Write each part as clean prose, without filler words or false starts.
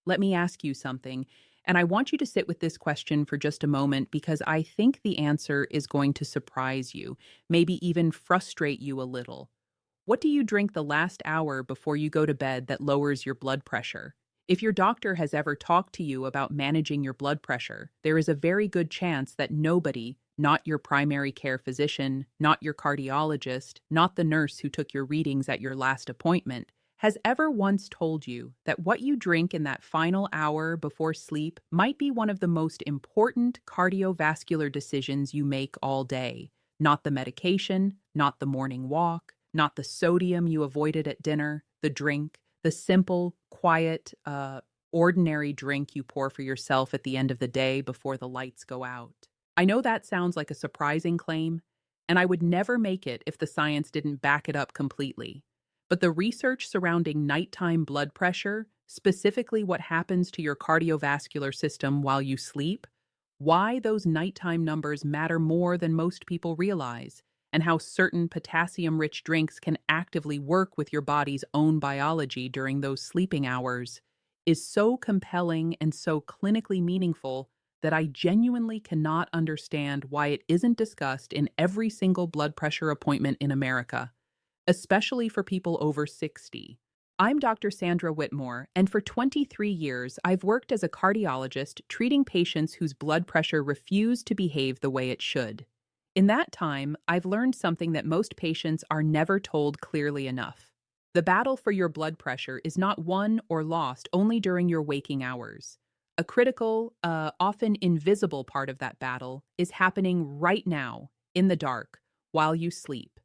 let me ask you something. And I want you to sit with this question for just a moment because I think the answer is going to surprise you, maybe even frustrate you a little. What do you drink the last hour before you go to bed that lowers your blood pressure? If your doctor has ever talked to you about managing your blood pressure, there is a very good chance that nobody, not your primary care physician, not your cardiologist, not the nurse who took your readings at your last appointment, has ever once told you that what you drink in that final hour before sleep might be one of the most important cardiovascular decisions you make all day. Not the medication, not the morning walk, not the sodium you avoided at dinner, the drink, the simple, quiet, ordinary drink you pour for yourself at the end of the day before the lights go out. I know that sounds like a surprising claim, and I would never make it if the science didn't back it up completely. But the research surrounding nighttime blood pressure, specifically what happens to your cardiovascular system while you sleep, why those nighttime numbers matter more than most people realize, and how certain potassium-rich drinks can actively work with your body's own biology during those sleeping hours, is so compelling and so clinically meaningful that I genuinely cannot understand why it isn't discussed in every single blood pressure appointment in America, especially for people over 60. I'm Dr. Sandra Whitmore, and for 23 years, I've worked as a cardiologist treating patients whose blood pressure refused to behave the way it should. In that time, I've learned something that most patients are never told clearly enough. The battle for your blood pressure is not won or lost only during your waking hours. A critical, often invisible part of that battle is happening right now, in the dark, while you sleep.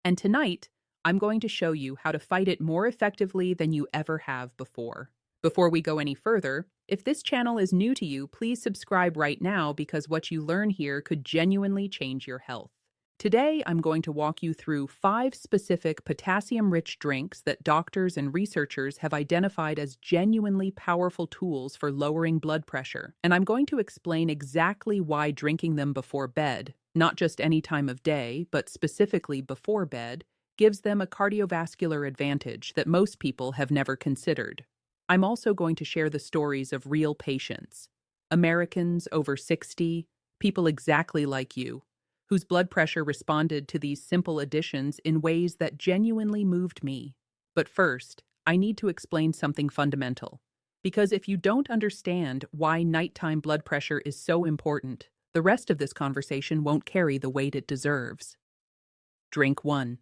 And tonight, I'm going to show you how to fight it more effectively than you ever have before. Before we go any further, if this channel is new to you, please subscribe right now because what you learn here could genuinely change your health. Today, I'm going to walk you through 5 specific potassium-rich drinks that doctors and researchers have identified as genuinely powerful tools for lowering blood pressure. And I'm going to explain exactly why drinking them before bed, not just any time of day, but specifically before bed, gives them a cardiovascular advantage that most people have never considered. I'm also going to share the stories of real patients, Americans over 60, people exactly like you, whose blood pressure responded to these simple additions in ways that genuinely moved me. But first, I need to explain something fundamental. Because if you don't understand why nighttime blood pressure is so important, the rest of this conversation won't carry the weight it deserves. Drink 1.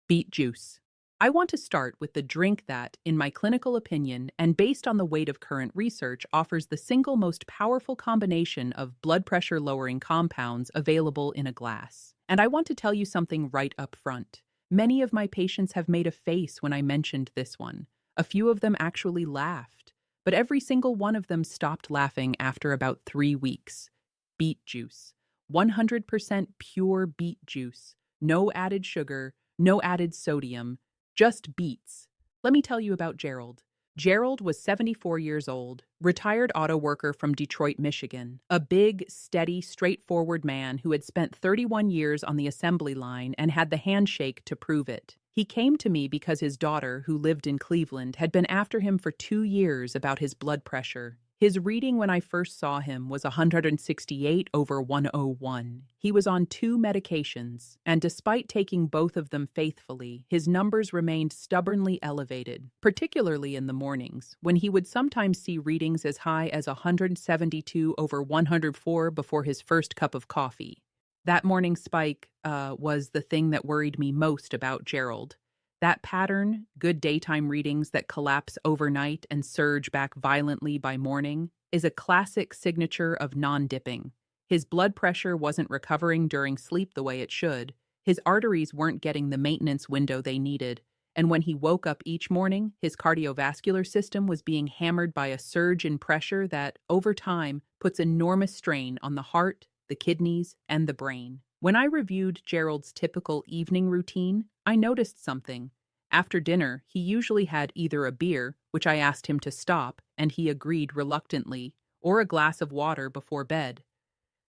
Beet juice. I want to start with the drink that, in my clinical opinion and based on the weight of current research, offers the single most powerful combination of blood pressure-lowering compounds available in a glass. And I want to tell you something right up front. Many of my patients have made a face when I mentioned this one. A few of them actually laughed, but every single one of them stopped laughing after about 3 weeks. Beet juice. 100% pure beet juice. No added sugar, no added sodium, just beets. Let me tell you about Gerald. Gerald was 74 years old, retired auto worker from Detroit, Michigan, a big, steady, straightforward man who had spent 31 years on the assembly line and had the handshake to prove it. He came to me because his daughter, who lived in Cleveland, had been after him for 2 years about his blood pressure. His reading when I first saw him was 168 over 101. He was on 2 medications, and despite taking both of them faithfully, his numbers remained stubbornly elevated, particularly in the mornings, when he would sometimes see readings as high as 172 over 104 before his first cup of coffee. That morning spike was the thing that worried me most about Gerald. That pattern, good daytime readings that collapse overnight and surge back violently by morning, is a classic signature of non-dipping. His blood pressure wasn't recovering during sleep the way it should, his arteries weren't getting the maintenance window they needed, and when he woke up each morning, his cardiovascular system was being hammered by a surge in pressure that, over time, puts enormous strain on the heart, the kidneys, and the brain. When I reviewed Gerald's typical evening routine, I noticed something. After dinner, he usually had either a beer, which I asked him to stop, and he agreed reluctantly, or a glass of water before bed.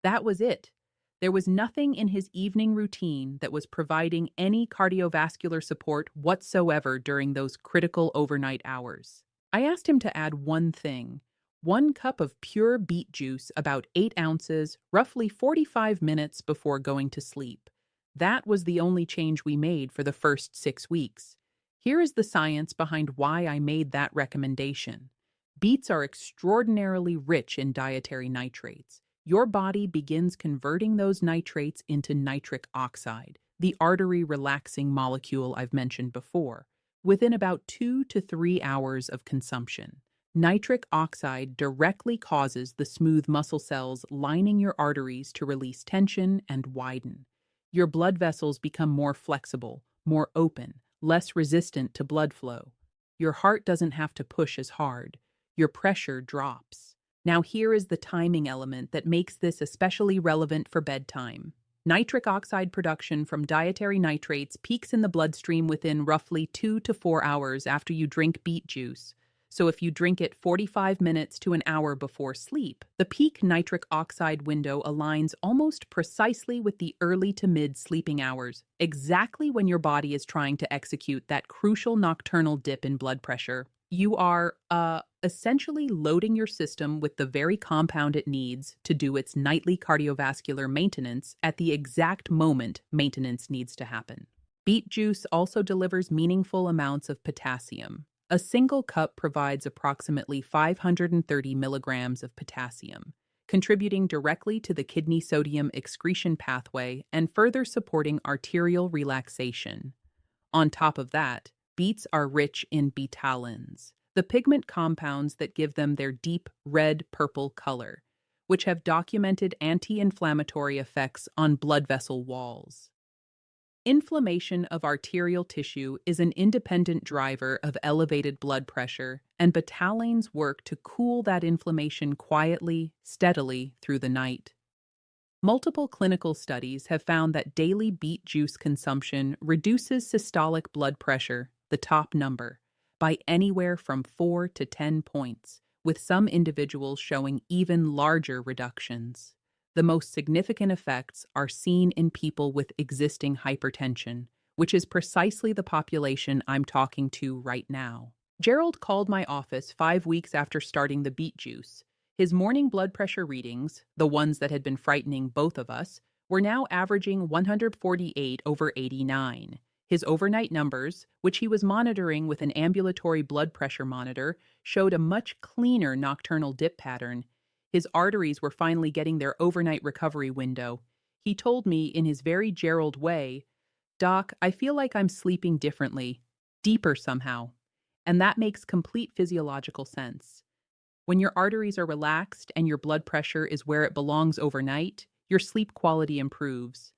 That was it. There was nothing in his evening routine that was providing any cardiovascular support whatsoever during those critical overnight hours. I asked him to add one thing: 1 cup of pure beet juice, about 8 ounces, roughly 45 minutes before going to sleep. That was the only change we made for the first 6 weeks. Here is the science behind why I made that recommendation. Beets are extraordinarily rich in dietary nitrates. Your body begins converting those nitrates into nitric oxide, the artery relaxing molecule I've mentioned before, within about 2 to 3 hours of consumption. Nitric oxide directly causes the smooth muscle cells lining your arteries to release tension and widen. Your blood vessels become more flexible, more open, less resistant to blood flow. Your heart doesn't have to push as hard. Your pressure drops. Now, here is the timing element that makes this especially relevant for bedtime. Nitric oxide production from dietary nitrates peaks in the bloodstream within roughly 2 to 4 hours after you drink beet juice. So if you drink it 45 minutes to an hour before sleep, the peak nitric oxide window aligns almost precisely with the early to mid sleeping hours, exactly when your body is trying to execute that crucial nocturnal dip in blood pressure. You are, essentially loading your system with the very compound it needs to do its nightly cardiovascular maintenance at the exact moment maintenance needs to happen. Beet juice also delivers meaningful amounts of potassium. A single cup provides approximately 530 milligrams of potassium, contributing directly to the kidney sodium excretion pathway and further supporting arterial relaxation. On top of that, beets are rich in betalains, the pigment compounds that give them their deep red-purple color, which have documented anti-inflammatory effects on blood vessel walls. Inflammation of arterial tissue is an independent driver of elevated blood pressure, and betalains work to cool that inflammation quietly, steadily through the night. Multiple clinical studies have found that daily beet juice consumption reduces systolic blood pressure, the top number, by anywhere from 4 to 10 points, with some individuals showing even larger reductions. The most significant effects are seen in people with existing hypertension, which is precisely the population I'm talking to right now. Gerald called my office 5 weeks after starting the beet juice. His morning blood pressure readings, the ones that had been frightening both of us, were now averaging 148/89. His overnight numbers, which he was monitoring with an ambulatory blood pressure monitor, showed a much cleaner nocturnal dip pattern. His arteries were finally getting their overnight recovery window. He told me in his very Gerald way, "Doc, I feel like I'm sleeping differently, deeper somehow." And that makes complete physiological sense. When your arteries are relaxed and your blood pressure is where it belongs overnight, your sleep quality improves.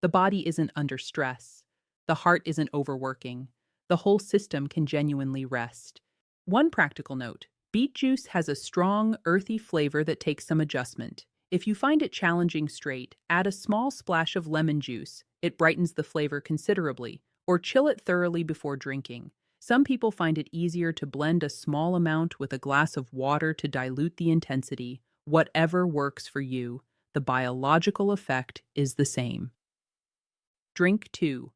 The body isn't under stress. The heart isn't overworking. The whole system can genuinely rest. One practical note: beet juice has a strong, earthy flavor that takes some adjustment. If you find it challenging straight, add a small splash of lemon juice. It brightens the flavor considerably, or chill it thoroughly before drinking. Some people find it easier to blend a small amount with a glass of water to dilute the intensity. Whatever works for you, the biological effect is the same. Drink 2.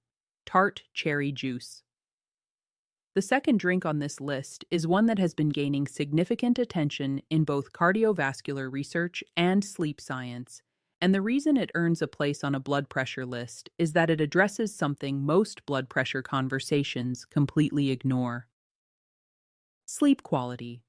Tart cherry juice. The second drink on this list is one that has been gaining significant attention in both cardiovascular research and sleep science, and the reason it earns a place on a blood pressure list is that it addresses something most blood pressure conversations completely ignore: sleep quality.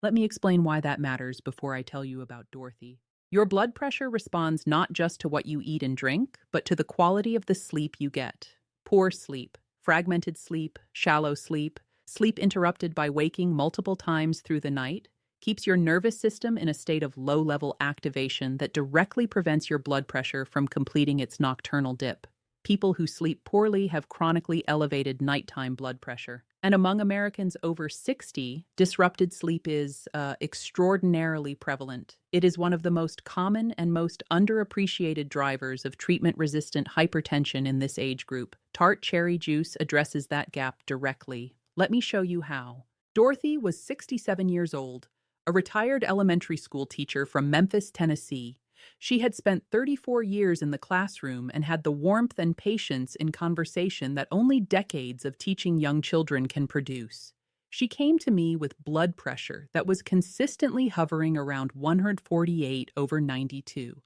Let me explain why that matters before I tell you about Dorothy. Your blood pressure responds not just to what you eat and drink, but to the quality of the sleep you get. Poor sleep, fragmented sleep, shallow sleep, sleep interrupted by waking multiple times through the night, keeps your nervous system in a state of low-level activation that directly prevents your blood pressure from completing its nocturnal dip. People who sleep poorly have chronically elevated nighttime blood pressure. And among Americans over 60, disrupted sleep is extraordinarily prevalent. It is one of the most common and most underappreciated drivers of treatment-resistant hypertension in this age group. Tart cherry juice addresses that gap directly. Let me show you how. Dorothy was 67 years old, a retired elementary school teacher from Memphis, Tennessee. She had spent 34 years in the classroom and had the warmth and patience in conversation that only decades of teaching young children can produce. She came to me with blood pressure that was consistently hovering around 148/92,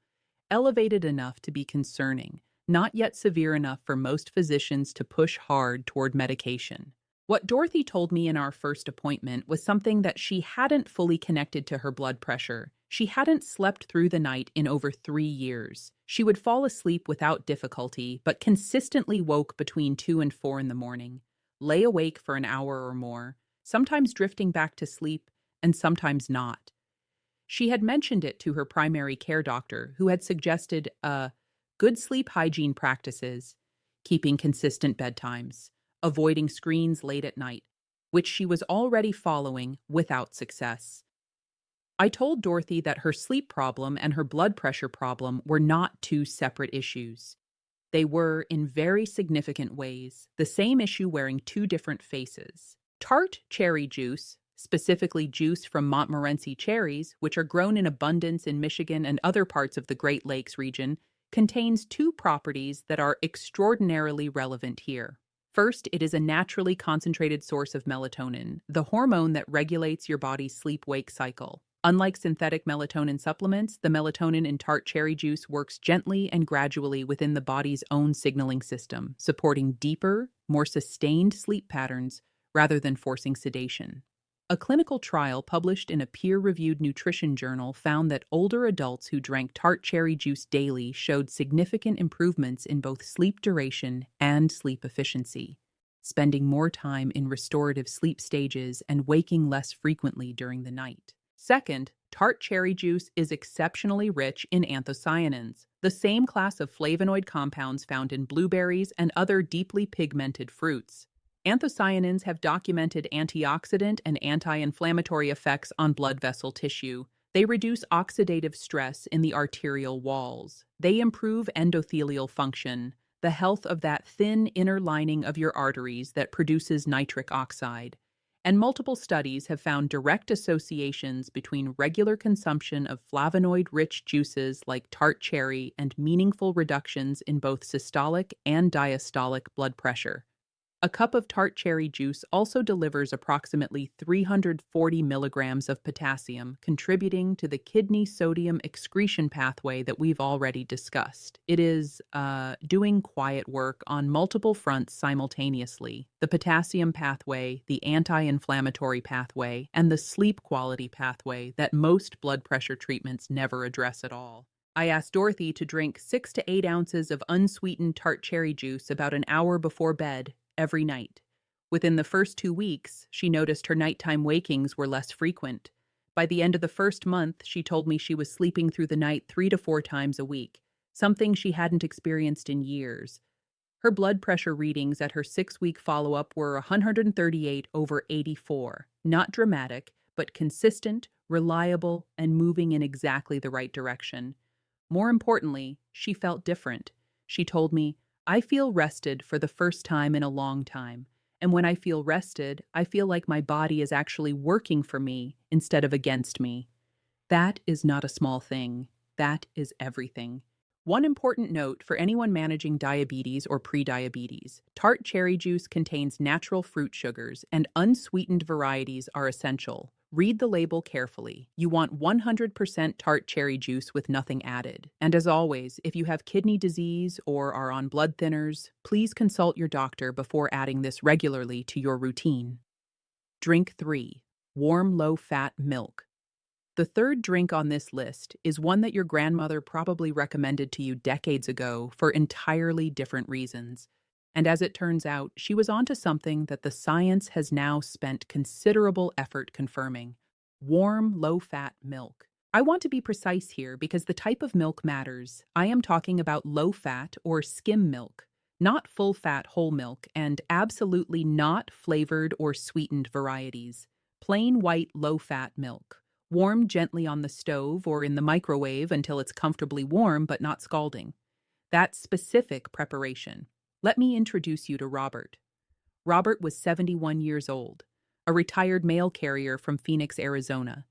elevated enough to be concerning, not yet severe enough for most physicians to push hard toward medication. What Dorothy told me in our first appointment was something that she hadn't fully connected to her blood pressure. She hadn't slept through the night in over 3 years. She would fall asleep without difficulty, but consistently woke between 2 and 4 in the morning, lay awake for an hour or more, sometimes drifting back to sleep and sometimes not. She had mentioned it to her primary care doctor, who had suggested good sleep hygiene practices, keeping consistent bedtimes, avoiding screens late at night, which she was already following without success. I told Dorothy that her sleep problem and her blood pressure problem were not two separate issues. They were, in very significant ways, the same issue wearing two different faces. Tart cherry juice, specifically juice from Montmorency cherries, which are grown in abundance in Michigan and other parts of the Great Lakes region, contains two properties that are extraordinarily relevant here. First, it is a naturally concentrated source of melatonin, the hormone that regulates your body's sleep-wake cycle. Unlike synthetic melatonin supplements, the melatonin in tart cherry juice works gently and gradually within the body's own signaling system, supporting deeper, more sustained sleep patterns rather than forcing sedation. A clinical trial published in a peer-reviewed nutrition journal found that older adults who drank tart cherry juice daily showed significant improvements in both sleep duration and sleep efficiency, spending more time in restorative sleep stages and waking less frequently during the night. Second, tart cherry juice is exceptionally rich in anthocyanins, the same class of flavonoid compounds found in blueberries and other deeply pigmented fruits. Anthocyanins have documented antioxidant and anti-inflammatory effects on blood vessel tissue. They reduce oxidative stress in the arterial walls. They improve endothelial function, the health of that thin inner lining of your arteries that produces nitric oxide. And multiple studies have found direct associations between regular consumption of flavonoid-rich juices like tart cherry and meaningful reductions in both systolic and diastolic blood pressure. A cup of tart cherry juice also delivers approximately 340 milligrams of potassium, contributing to the kidney sodium excretion pathway that we've already discussed. It is doing quiet work on multiple fronts simultaneously: the potassium pathway, the anti-inflammatory pathway, and the sleep quality pathway that most blood pressure treatments never address at all. I asked Dorothy to drink 6 to 8 ounces of unsweetened tart cherry juice about an hour before bed every night. Within the first 2 weeks, she noticed her nighttime wakings were less frequent. By the end of the first month, she told me she was sleeping through the night 3 to 4 times a week, something she hadn't experienced in years. Her blood pressure readings at her 6-week follow-up were 138/84, not dramatic, but consistent, reliable, and moving in exactly the right direction. More importantly, she felt different. She told me, "I feel rested for the first time in a long time. And when I feel rested, I feel like my body is actually working for me instead of against me." That is not a small thing. That is everything. One important note for anyone managing diabetes or prediabetes: tart cherry juice contains natural fruit sugars, and unsweetened varieties are essential. Read the label carefully. You want 100% tart cherry juice with nothing added. And as always, if you have kidney disease or are on blood thinners, please consult your doctor before adding this regularly to your routine. Drink 3. Warm, low-fat milk. The third drink on this list is one that your grandmother probably recommended to you decades ago for entirely different reasons. And as it turns out, she was onto something that the science has now spent considerable effort confirming: warm, low-fat milk. I want to be precise here because the type of milk matters. I am talking about low-fat or skim milk, not full-fat whole milk, and absolutely not flavored or sweetened varieties. Plain white, low-fat milk. Warm gently on the stove or in the microwave until it's comfortably warm but not scalding. That specific preparation. Let me introduce you to Robert. Robert was 71 years old, a retired mail carrier from Phoenix, Arizona.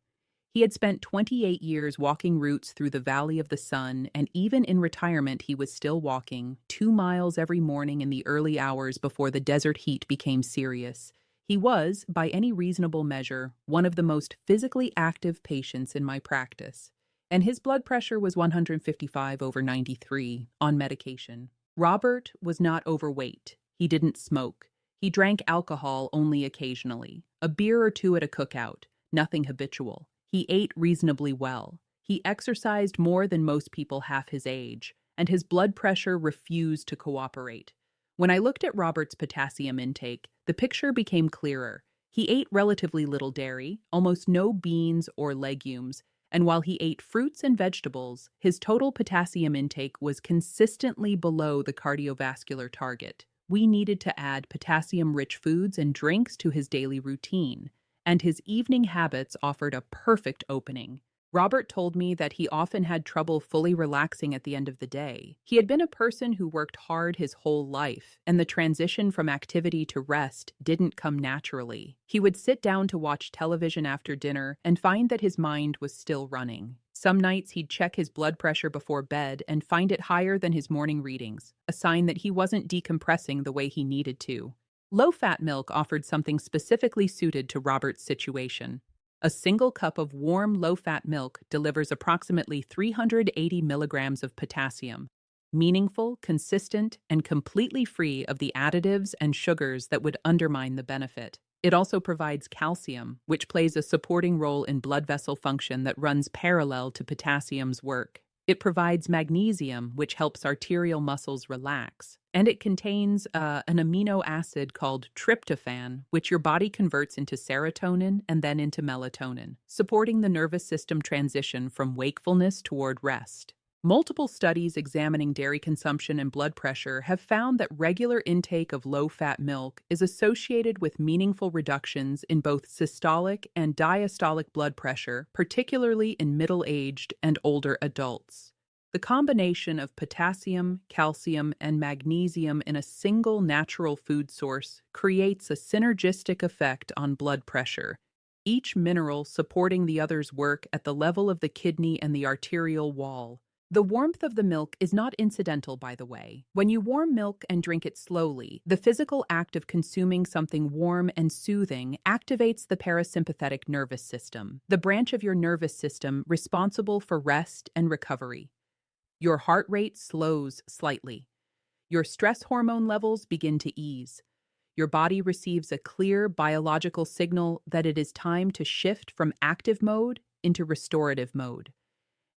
He had spent 28 years walking routes through the Valley of the Sun, and even in retirement he was still walking 2 miles every morning in the early hours before the desert heat became serious. He was, by any reasonable measure, one of the most physically active patients in my practice, and his blood pressure was 155 over 93 on medication. Robert was not overweight. He didn't smoke. He drank alcohol only occasionally, a beer or two at a cookout, nothing habitual. He ate reasonably well. He exercised more than most people half his age, and his blood pressure refused to cooperate. When I looked at Robert's potassium intake, the picture became clearer. He ate relatively little dairy, almost no beans or legumes, and while he ate fruits and vegetables, his total potassium intake was consistently below the cardiovascular target. We needed to add potassium-rich foods and drinks to his daily routine, and his evening habits offered a perfect opening. Robert told me that he often had trouble fully relaxing at the end of the day. He had been a person who worked hard his whole life, and the transition from activity to rest didn't come naturally. He would sit down to watch television after dinner and find that his mind was still running. Some nights he'd check his blood pressure before bed and find it higher than his morning readings, a sign that he wasn't decompressing the way he needed to. Low-fat milk offered something specifically suited to Robert's situation. A single cup of warm, low-fat milk delivers approximately 380 milligrams of potassium, meaningful, consistent, and completely free of the additives and sugars that would undermine the benefit. It also provides calcium, which plays a supporting role in blood vessel function that runs parallel to potassium's work. It provides magnesium, which helps arterial muscles relax. And it contains an amino acid called tryptophan, which your body converts into serotonin and then into melatonin, supporting the nervous system transition from wakefulness toward rest. Multiple studies examining dairy consumption and blood pressure have found that regular intake of low-fat milk is associated with meaningful reductions in both systolic and diastolic blood pressure, particularly in middle-aged and older adults. The combination of potassium, calcium, and magnesium in a single natural food source creates a synergistic effect on blood pressure, each mineral supporting the other's work at the level of the kidney and the arterial wall. The warmth of the milk is not incidental, by the way. When you warm milk and drink it slowly, the physical act of consuming something warm and soothing activates the parasympathetic nervous system, the branch of your nervous system responsible for rest and recovery. Your heart rate slows slightly. Your stress hormone levels begin to ease. Your body receives a clear biological signal that it is time to shift from active mode into restorative mode.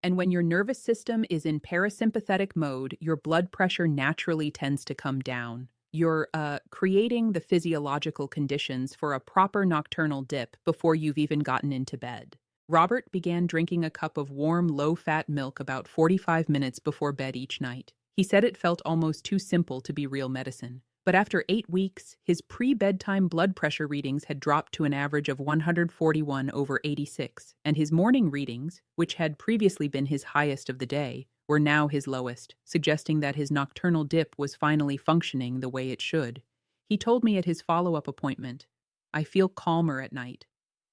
And when your nervous system is in parasympathetic mode, your blood pressure naturally tends to come down. You're creating the physiological conditions for a proper nocturnal dip before you've even gotten into bed. Robert began drinking a cup of warm, low-fat milk about 45 minutes before bed each night. He said it felt almost too simple to be real medicine. But after 8 weeks, his pre-bedtime blood pressure readings had dropped to an average of 141 over 86, and his morning readings, which had previously been his highest of the day, were now his lowest, suggesting that his nocturnal dip was finally functioning the way it should. He told me at his follow-up appointment, "I feel calmer at night.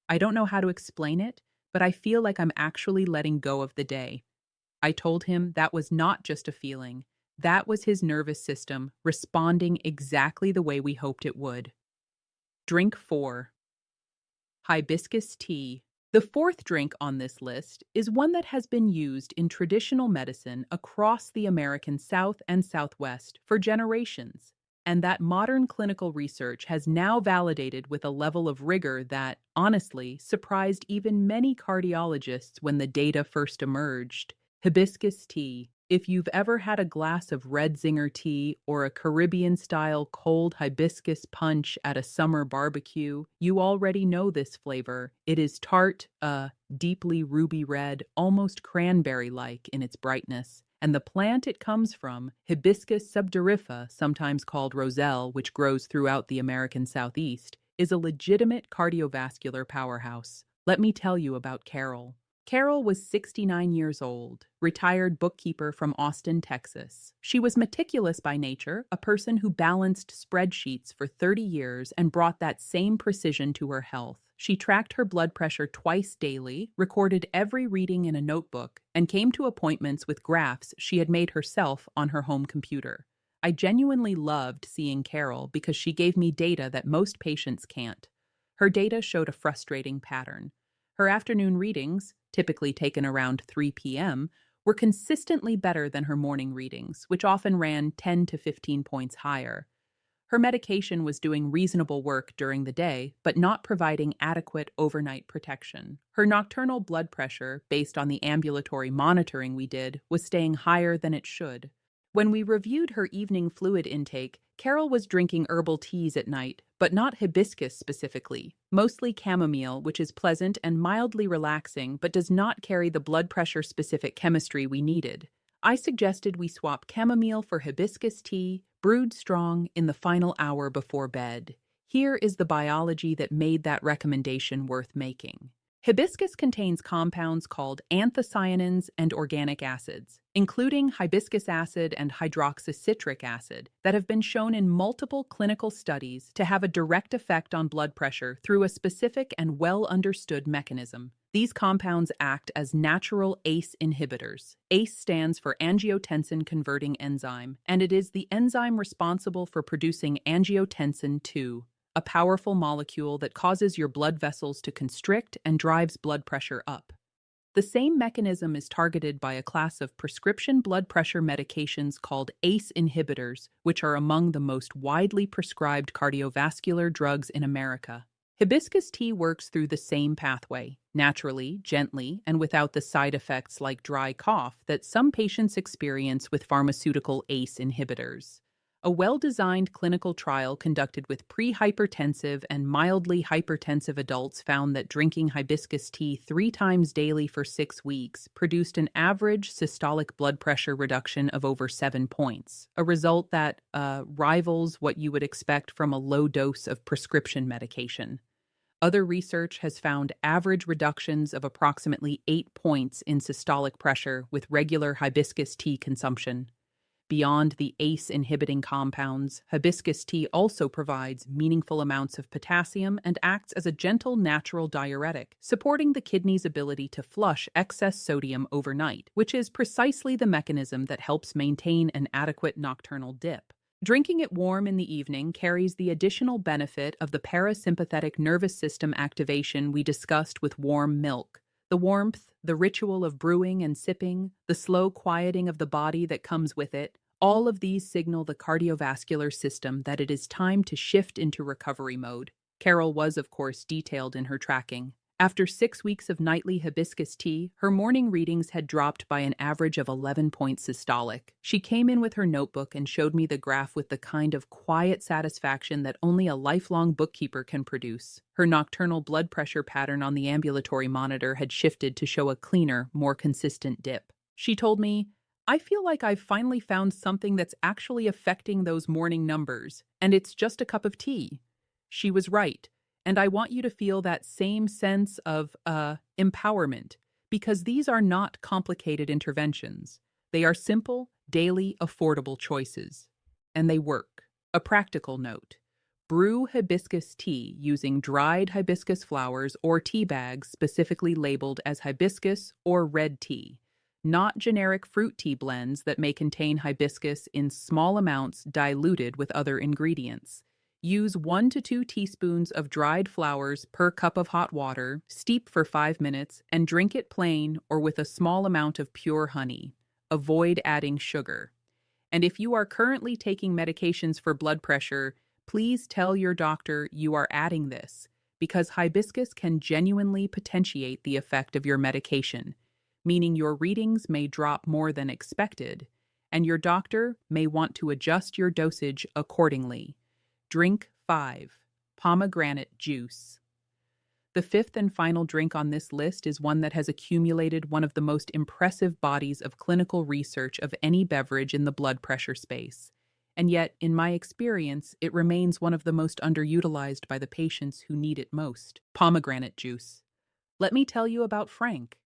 I don't know how to explain it, but I feel like I'm actually letting go of the day." I told him that was not just a feeling. That was his nervous system responding exactly the way we hoped it would. Drink 4. Hibiscus tea. The fourth drink on this list is one that has been used in traditional medicine across the American South and Southwest for generations, and that modern clinical research has now validated with a level of rigor that, honestly, surprised even many cardiologists when the data first emerged. Hibiscus tea. If you've ever had a glass of red zinger tea or a Caribbean-style cold hibiscus punch at a summer barbecue, you already know this flavor. It is tart, deeply ruby red, almost cranberry-like in its brightness. And the plant it comes from, Hibiscus subdurifa, sometimes called roselle, which grows throughout the American Southeast, is a legitimate cardiovascular powerhouse. Let me tell you about Carol. Carol was 69 years old, retired bookkeeper from Austin, Texas. She was meticulous by nature, a person who balanced spreadsheets for 30 years and brought that same precision to her health. She tracked her blood pressure twice daily, recorded every reading in a notebook, and came to appointments with graphs she had made herself on her home computer. I genuinely loved seeing Carol because she gave me data that most patients can't. Her data showed a frustrating pattern. Her afternoon readings, typically taken around 3 p.m., were consistently better than her morning readings, which often ran 10 to 15 points higher. Her medication was doing reasonable work during the day, but not providing adequate overnight protection. Her nocturnal blood pressure, based on the ambulatory monitoring we did, was staying higher than it should. When we reviewed her evening fluid intake, Carol was drinking herbal teas at night, but not hibiscus specifically, mostly chamomile, which is pleasant and mildly relaxing but does not carry the blood pressure specific chemistry we needed. I suggested we swap chamomile for hibiscus tea, brewed strong in the final hour before bed. Here is the biology that made that recommendation worth making. Hibiscus contains compounds called anthocyanins and organic acids, including hibiscus acid and hydroxycitric acid, that have been shown in multiple clinical studies to have a direct effect on blood pressure through a specific and well-understood mechanism. These compounds act as natural ACE inhibitors. ACE stands for angiotensin-converting enzyme, and it is the enzyme responsible for producing angiotensin II, a powerful molecule that causes your blood vessels to constrict and drives blood pressure up. The same mechanism is targeted by a class of prescription blood pressure medications called ACE inhibitors, which are among the most widely prescribed cardiovascular drugs in America. Hibiscus tea works through the same pathway, naturally, gently, and without the side effects like dry cough that some patients experience with pharmaceutical ACE inhibitors. A well-designed clinical trial conducted with pre-hypertensive and mildly hypertensive adults found that drinking hibiscus tea 3 times daily for 6 weeks produced an average systolic blood pressure reduction of over 7 points, a result that rivals what you would expect from a low dose of prescription medication. Other research has found average reductions of approximately 8 points in systolic pressure with regular hibiscus tea consumption. Beyond the ACE-inhibiting compounds, hibiscus tea also provides meaningful amounts of potassium and acts as a gentle natural diuretic, supporting the kidney's ability to flush excess sodium overnight, which is precisely the mechanism that helps maintain an adequate nocturnal dip. Drinking it warm in the evening carries the additional benefit of the parasympathetic nervous system activation we discussed with warm milk. The warmth, the ritual of brewing and sipping, the slow quieting of the body that comes with it, all of these signal the cardiovascular system that it is time to shift into recovery mode. Carol was, of course, detailed in her tracking. After 6 weeks of nightly hibiscus tea, her morning readings had dropped by an average of 11 points systolic. She came in with her notebook and showed me the graph with the kind of quiet satisfaction that only a lifelong bookkeeper can produce. Her nocturnal blood pressure pattern on the ambulatory monitor had shifted to show a cleaner, more consistent dip. She told me, "I feel like I've finally found something that's actually affecting those morning numbers, and it's just a cup of tea." She was right. And I want you to feel that same sense of empowerment, because these are not complicated interventions. They are simple, daily, affordable choices. And they work. A practical note. Brew hibiscus tea using dried hibiscus flowers or tea bags specifically labeled as hibiscus or red tea, not generic fruit tea blends that may contain hibiscus in small amounts diluted with other ingredients. Use 1 to 2 teaspoons of dried flowers per cup of hot water, steep for 5 minutes, and drink it plain or with a small amount of pure honey. Avoid adding sugar. And if you are currently taking medications for blood pressure, please tell your doctor you are adding this, because hibiscus can genuinely potentiate the effect of your medication, meaning your readings may drop more than expected, and your doctor may want to adjust your dosage accordingly. Drink 5. Pomegranate juice. The fifth and final drink on this list is one that has accumulated one of the most impressive bodies of clinical research of any beverage in the blood pressure space. And yet, in my experience, it remains one of the most underutilized by the patients who need it most. Pomegranate juice. Let me tell you about Frank.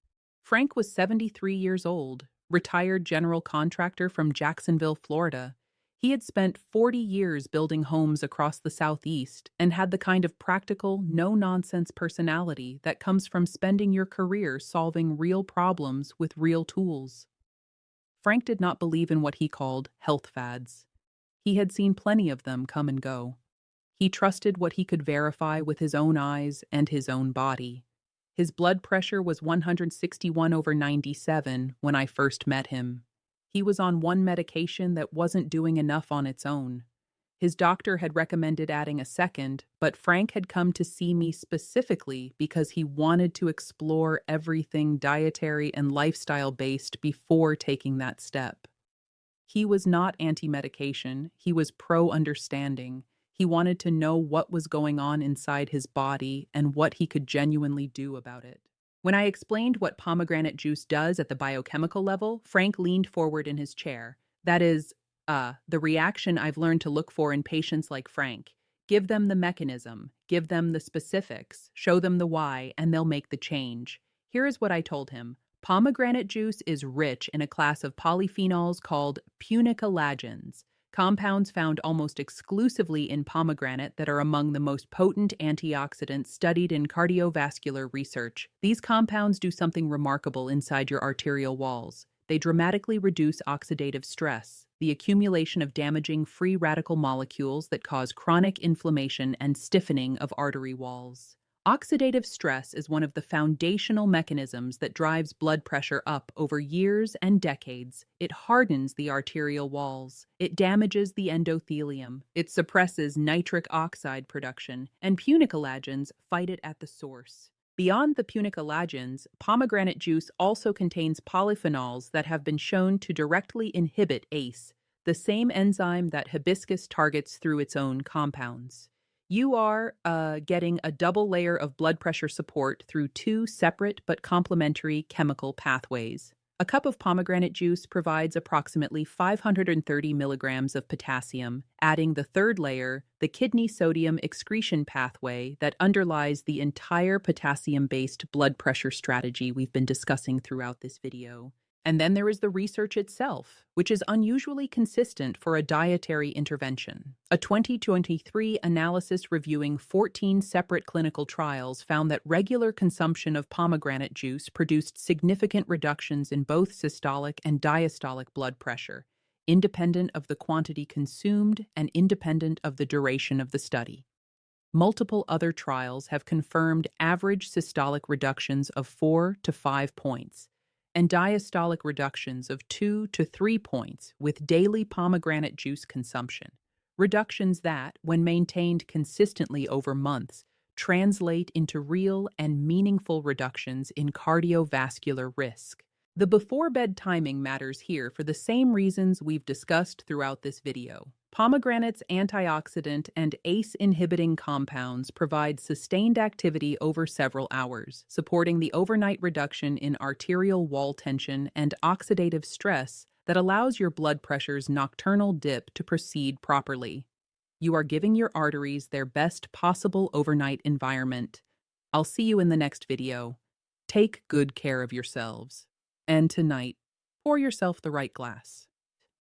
Frank was 73 years old, retired general contractor from Jacksonville, Florida. He had spent 40 years building homes across the Southeast and had the kind of practical, no-nonsense personality that comes from spending your career solving real problems with real tools. Frank did not believe in what he called health fads. He had seen plenty of them come and go. He trusted what he could verify with his own eyes and his own body. His blood pressure was 161/97 when I first met him. He was on one medication that wasn't doing enough on its own. His doctor had recommended adding a second, but Frank had come to see me specifically because he wanted to explore everything dietary and lifestyle based before taking that step. He was not anti-medication, he was pro-understanding. He wanted to know what was going on inside his body and what he could genuinely do about it. When I explained what pomegranate juice does at the biochemical level, Frank leaned forward in his chair. That is, the reaction I've learned to look for in patients like Frank. Give them the mechanism, give them the specifics, show them the why, and they'll make the change. Here is what I told him. Pomegranate juice is rich in a class of polyphenols called punicalagins, compounds found almost exclusively in pomegranate that are among the most potent antioxidants studied in cardiovascular research. These compounds do something remarkable inside your arterial walls. They dramatically reduce oxidative stress, the accumulation of damaging free radical molecules that cause chronic inflammation and stiffening of artery walls. Oxidative stress is one of the foundational mechanisms that drives blood pressure up over years and decades. It hardens the arterial walls. It damages the endothelium. It suppresses nitric oxide production, and punicalagins fight it at the source. Beyond the punicalagins, pomegranate juice also contains polyphenols that have been shown to directly inhibit ACE, the same enzyme that hibiscus targets through its own compounds. You are getting a double layer of blood pressure support through two separate but complementary chemical pathways. A cup of pomegranate juice provides approximately 530 milligrams of potassium, adding the third layer, the kidney sodium excretion pathway that underlies the entire potassium-based blood pressure strategy we've been discussing throughout this video. And then there is the research itself, which is unusually consistent for a dietary intervention. A 2023 analysis reviewing 14 separate clinical trials found that regular consumption of pomegranate juice produced significant reductions in both systolic and diastolic blood pressure, independent of the quantity consumed and independent of the duration of the study. Multiple other trials have confirmed average systolic reductions of 4 to 5 points, and diastolic reductions of 2 to 3 points with daily pomegranate juice consumption. Reductions that, when maintained consistently over months, translate into real and meaningful reductions in cardiovascular risk. The before-bed timing matters here for the same reasons we've discussed throughout this video. Pomegranate's antioxidant and ACE-inhibiting compounds provide sustained activity over several hours, supporting the overnight reduction in arterial wall tension and oxidative stress that allows your blood pressure's nocturnal dip to proceed properly. You are giving your arteries their best possible overnight environment. I'll see you in the next video. Take good care of yourselves. And tonight, pour yourself the right glass.